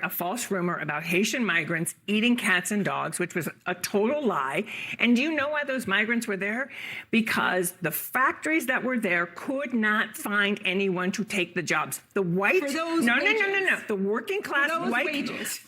A false rumor about Haitian migrants eating cats and dogs, which was a total lie. And do you know why those migrants were there? Because the factories that were there could not find anyone to take the jobs. The white, For those no, wages. no. The working class For those white, wages.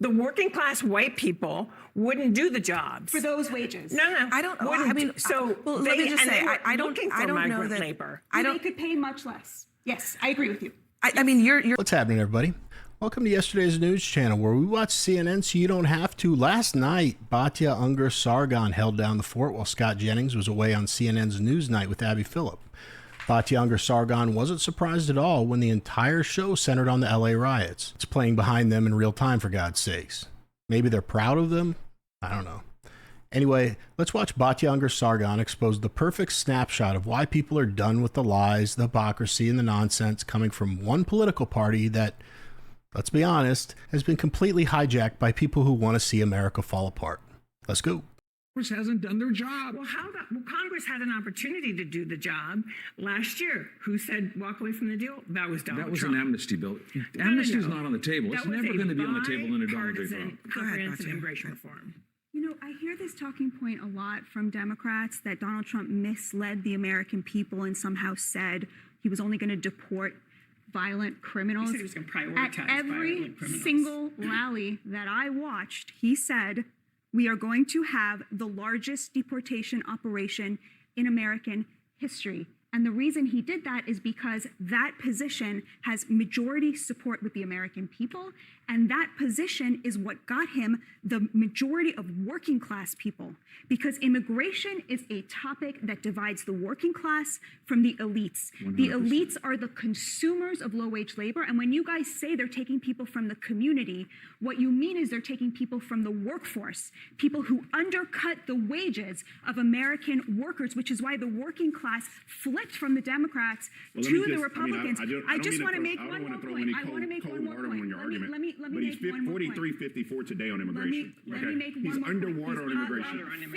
the working class white people wouldn't do the jobs. For those wages. No. I don't. Wouldn't I mean, do- so well, they, let me just and say, they were I don't. looking for I don't know migrant that. labor. I don't. They could pay much less. Yes, I agree with you. I mean, you're. What's happening, everybody? Welcome to yesterday's news channel, where we watch CNN so you don't have to. Last night, Batya Ungar-Sargon held down the fort while Scott Jennings was away on CNN's Newsnight with Abby Phillip. Batya Ungar-Sargon wasn't surprised at all when the entire show centered on the LA riots. It's playing behind them in real time, for God's sakes. Maybe they're proud of them? I don't know. Anyway, let's watch Batya Ungar-Sargon expose the perfect snapshot of why people are done with the lies, the hypocrisy, and the nonsense coming from one political party that, let's be honest, has been completely hijacked by people who want to see America fall apart. Let's go. Congress hasn't done their job. Well, Congress had an opportunity to do the job last year. Who said walk away from the deal? That was Donald That was Trump. an amnesty bill. Amnesty is No. not on the table. It's That was never a going to be on the table in a Donald J. bipartisan, Trump. comprehensive Batya. immigration reform. You know, I hear this talking point a lot from Democrats that Donald Trump misled the American people and somehow said he was only going to deport violent criminals. He said he was going to prioritize At every violent criminals. single rally that I watched, he said, we are going to have the largest deportation operation in American history. And the reason he did that is because that position has majority support with the American people. And that position is what got him the majority of working class people. Because immigration is a topic that divides the working class from the elites. 100%. The elites are the consumers of low-wage labor. And when you guys say they're taking people from the community, what you mean is they're taking people from the workforce, people who undercut the wages of American workers, which is why the working class flipped from the Democrats to the Republicans. I just want to make I one don't more want to throw point. any I want to make cold one more water point. on your argument. Let me but make he's one more point. 43-54 today on immigration. Let me make He's one more underwater on point. immigration.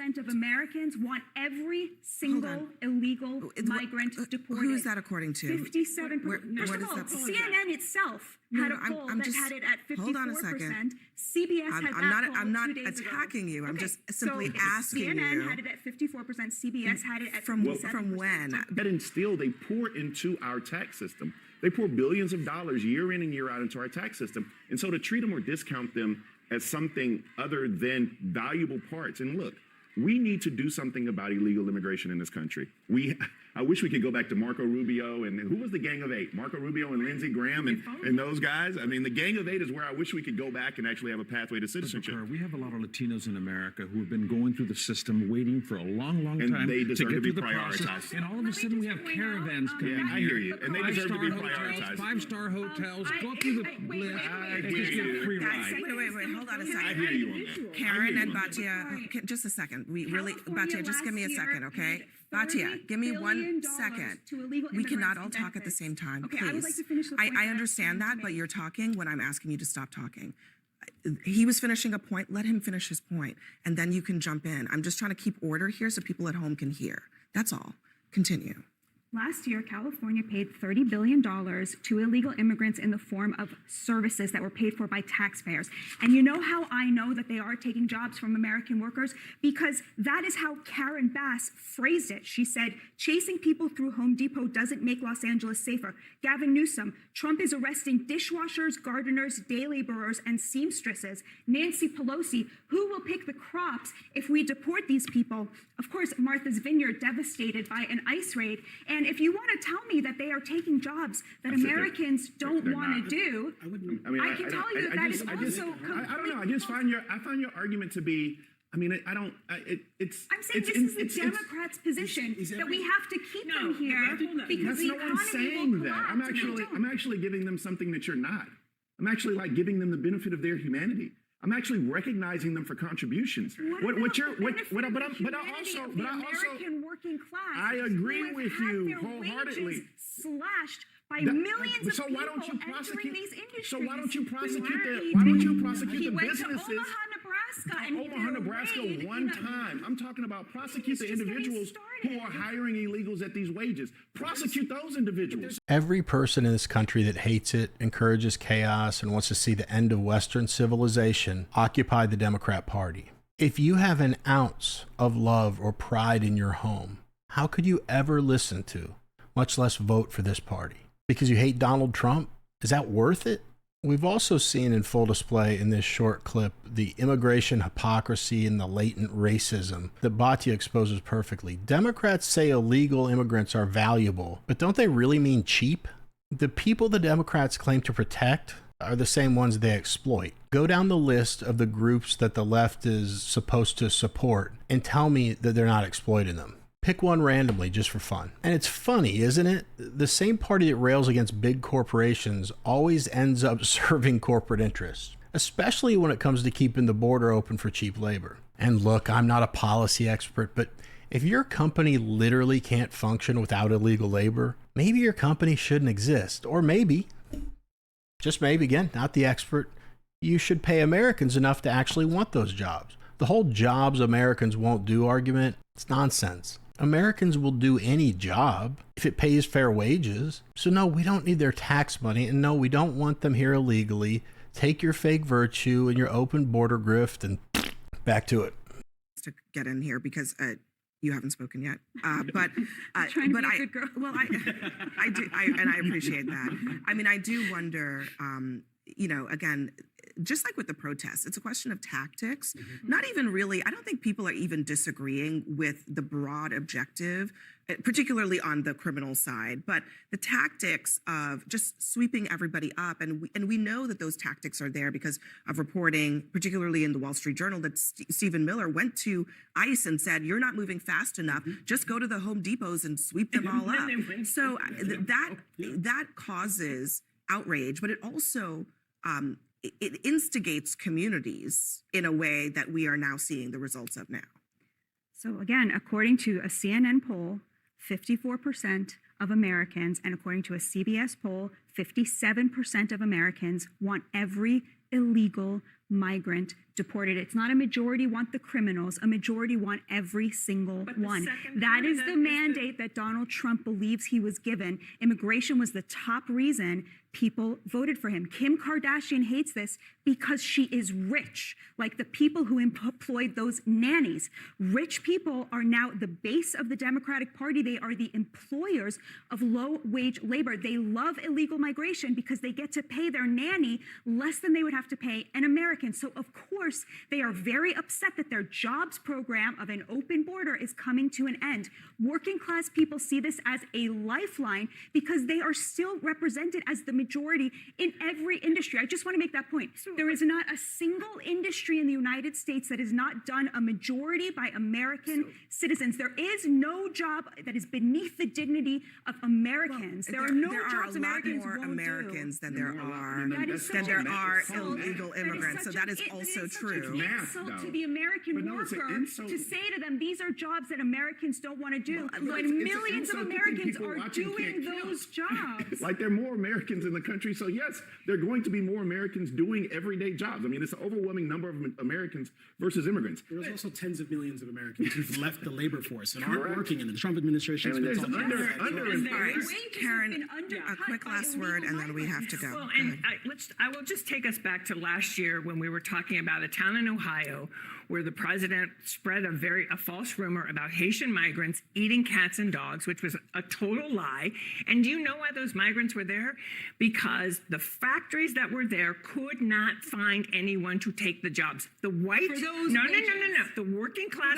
57% of Americans want every single illegal migrant deported. Who is that according to? 57%. Where First does of all, that- CNN itself had a poll that had it at 54%. Hold on a second. CBS had that poll I'm not 2 days ago. attacking you. I'm just simply so asking CNN you. had it at 54%. CBS had it at From 57%. when? And still, they pour into our tax system. They pour billions of dollars year in and year out into our tax system. And so to treat them or discount them as something other than valuable parts. And look, we need to do something about illegal immigration in this country. I wish we could go back to Marco Rubio and who was the Gang of Eight? Marco Rubio and Lindsey Graham and those guys. I mean, the Gang of Eight is where I wish we could go back and actually have a pathway to citizenship. We have a lot of Latinos in America who have been going through the system, waiting for a long, long time And they deserve get to be through the process. prioritized. And all of a sudden, we have caravans coming Yeah, I here. hear you. And they deserve to be prioritized. Five-star hotels. Go through the list. I and hear just get a you. free Guys, ride. wait, hold on a I second. hear you on that. Karen and I hear you on Batya, just a second. Batya, California just give me a last second, year okay? paid Batya, give me $30 1 billion second. to illegal We cannot all immigrants talk and at the same time, Okay, please. I would like to finish the point that I I'm understand trying that, to but make. you're talking when I'm asking you to stop talking. He was finishing a point. Let him finish his point, and then you can jump in. I'm just trying to keep order here so people at home can hear. That's all. Continue. Last year, California paid $30 billion to illegal immigrants in the form of services that were paid for by taxpayers. And you know how I know that they are taking jobs from American workers? Because that is how Karen Bass phrased it. She said, chasing people through Home Depot doesn't make Los Angeles safer. Gavin Newsom, Trump is arresting dishwashers, gardeners, day laborers, and seamstresses. Nancy Pelosi, who will pick the crops if we deport these people? Of course, Martha's Vineyard devastated by an ICE raid. And if you want to tell me that they are taking jobs that Americans don't want to do, I can tell you that is also completely I don't know. I find your argument to be. I mean, I don't. It's. I'm saying this is the Democrats' position that we have to keep them here because That's the no one economy saying will that. collapse. I'm actually giving them something that you're not. I'm actually like giving them the benefit of their humanity. I'm actually recognizing them for contributions. But I also American working class. I agree who have with had you their wholeheartedly. wages slashed by millions of so why don't you people entering prosecute? these industries. So why don't you prosecute He the went to businesses? Omaha, Nebraska. Nebraska and Omaha, Nebraska, one time. I'm talking about prosecute the just getting individuals who are hiring illegals at these wages. Prosecute those individuals. Every person in this country that hates it, encourages chaos, and wants to see the end of Western civilization occupy the Democrat Party. If you have an ounce of love or pride in your home, how could you ever listen to, much less vote for this party? Because you hate Donald Trump? Is that worth it? We've also seen in full display in this short clip the immigration hypocrisy and the latent racism that Batya exposes perfectly. Democrats say illegal immigrants are valuable, but don't they really mean cheap? The people the Democrats claim to protect are the same ones they exploit. Go down the list of the groups that the left is supposed to support and tell me that they're not exploiting them. Pick one randomly just for fun. And it's funny, isn't it? The same party that rails against big corporations always ends up serving corporate interests, especially when it comes to keeping the border open for cheap labor. And look, I'm not a policy expert, but if your company literally can't function without illegal labor, maybe your company shouldn't exist. Or maybe, just maybe, again, not the expert, you should pay Americans enough to actually want those jobs. The whole jobs Americans won't do argument, it's nonsense. Americans will do any job if it pays fair wages. So no, we don't need their tax money. And no, we don't want them here illegally. Take your fake virtue and your open border grift and back to it. To get in here because you haven't spoken yet, but Trying to be a good girl. Well, I do, and I appreciate that. I mean, I do wonder, again, just like with the protests, it's a question of tactics. Not even really, I don't think people are even disagreeing with the broad objective, particularly on the criminal side, but the tactics of just sweeping everybody up. And we know that those tactics are there because of reporting, particularly in the Wall Street Journal, that Stephen Miller went to ICE and said, you're not moving fast enough, just go to the Home Depots and sweep them all up. So that causes outrage, but it also, it instigates communities in a way that we are now seeing the results of now. So again, according to a CNN poll, 54% of Americans, and according to a CBS poll, 57% of Americans want every illegal migrant deported. It's not a majority want the criminals, a majority want every single one. That is the mandate that Donald Trump believes he was given. Immigration was the top reason people voted for him. Kim Kardashian hates this because she is rich, like the people who employed those nannies. Rich people are now the base of the Democratic Party. They are the employers of low-wage labor. They love illegal migration because they get to pay their nanny less than they would have to pay an American. So, of course, they are very upset that their jobs program of an open border is coming to an end. Working-class people see this as a lifeline because they are still represented as the majority in every industry. I just want to make that point. There is not a single industry in the United States that is not done a majority by American citizens. There is no job that is beneath the dignity of Americans. There are no jobs Americans more won't Americans do. than there are so illegal immigrants. So that is also true. It's insult to the American worker to say to them, these are jobs that Americans don't want to do. When millions of Americans are doing those jobs. Like there are more Americans in the country. So yes, there are going to be more Americans doing everyday jobs. I mean, it's an overwhelming number of Americans versus immigrants. There's also tens of millions of Americans who've left the labor force and aren't working in the Trump administration. Karen, a quick last word, and then we have to go. Well, and I will just take us back to last year when we were talking about a town in Ohio where the president spread a false rumor about Haitian migrants eating cats and dogs, which was a total lie. And do you know why those migrants were there? Because the factories that were there could not find anyone to take the jobs. The white, the working class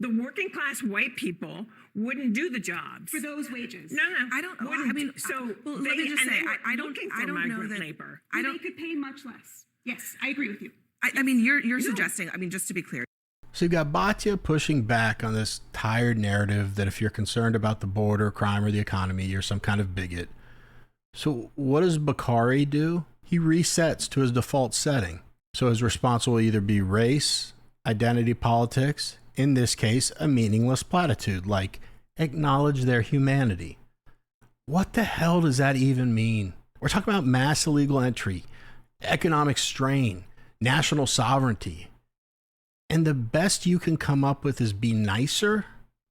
working class white people wouldn't do the jobs For those wages. No, I don't. wouldn't. I mean, so well, let me just say, I don't know that. labor. They could pay much less. Yes, I agree with you. I mean, you're suggesting. I mean, just to be clear. So you've got Batya pushing back on this tired narrative that if you're concerned about the border, crime, or the economy, you're some kind of bigot. So what does Bakari do? He resets to his default setting. So his response will either be race, identity politics, in this case, a meaningless platitude like acknowledge their humanity. What the hell does that even mean? We're talking about mass illegal entry, economic strain, national sovereignty. And the best you can come up with is be nicer.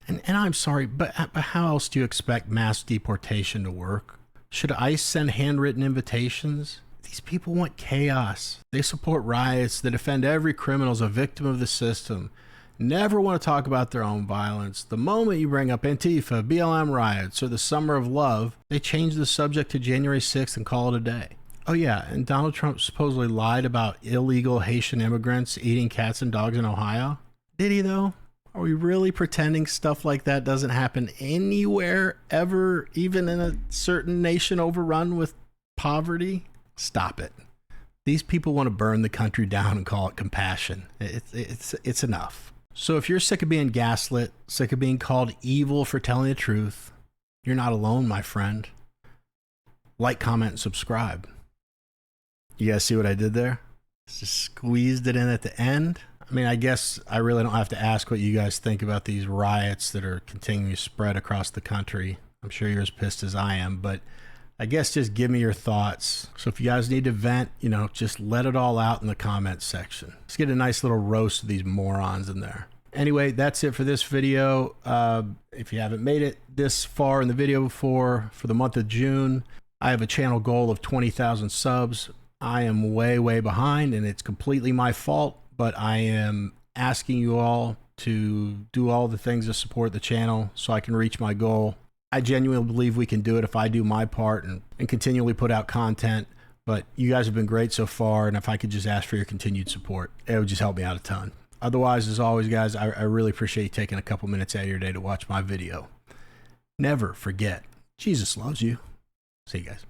And I'm sorry, but how else do you expect mass deportation to work? Should ICE send handwritten invitations? These people want chaos. They support riots. They defend every criminal as a victim of the system. Never want to talk about their own violence. The moment you bring up Antifa, BLM riots, or the Summer of Love, they change the subject to January 6th and call it a day. Oh yeah, and Donald Trump supposedly lied about illegal Haitian immigrants eating cats and dogs in Ohio. Did he though? Are we really pretending stuff like that doesn't happen anywhere ever, even in a certain nation overrun with poverty? Stop it. These people want to burn the country down and call it compassion. It's enough. So if you're sick of being gaslit, sick of being called evil for telling the truth, you're not alone, my friend. Like, comment, and subscribe. You guys see what I did there? Just squeezed it in at the end. I mean, I guess I really don't have to ask what you guys think about these riots that are continuing to spread across the country. I'm sure you're as pissed as I am, but I guess just give me your thoughts. So if you guys need to vent, just let it all out in the comments section. Let's get a nice little roast of these morons in there. Anyway, that's it for this video. If you haven't made it this far in the video before, for the month of June, I have a channel goal of 20,000 subs. I am way behind, and it's completely my fault, but I am asking you all to do all the things to support the channel so I can reach my goal. I genuinely believe we can do it if I do my part and continually put out content, but you guys have been great so far, and if I could just ask for your continued support, it would just help me out a ton. Otherwise, as always, guys, I really appreciate you taking a couple minutes out of your day to watch my video. Never forget, Jesus loves you. See you guys.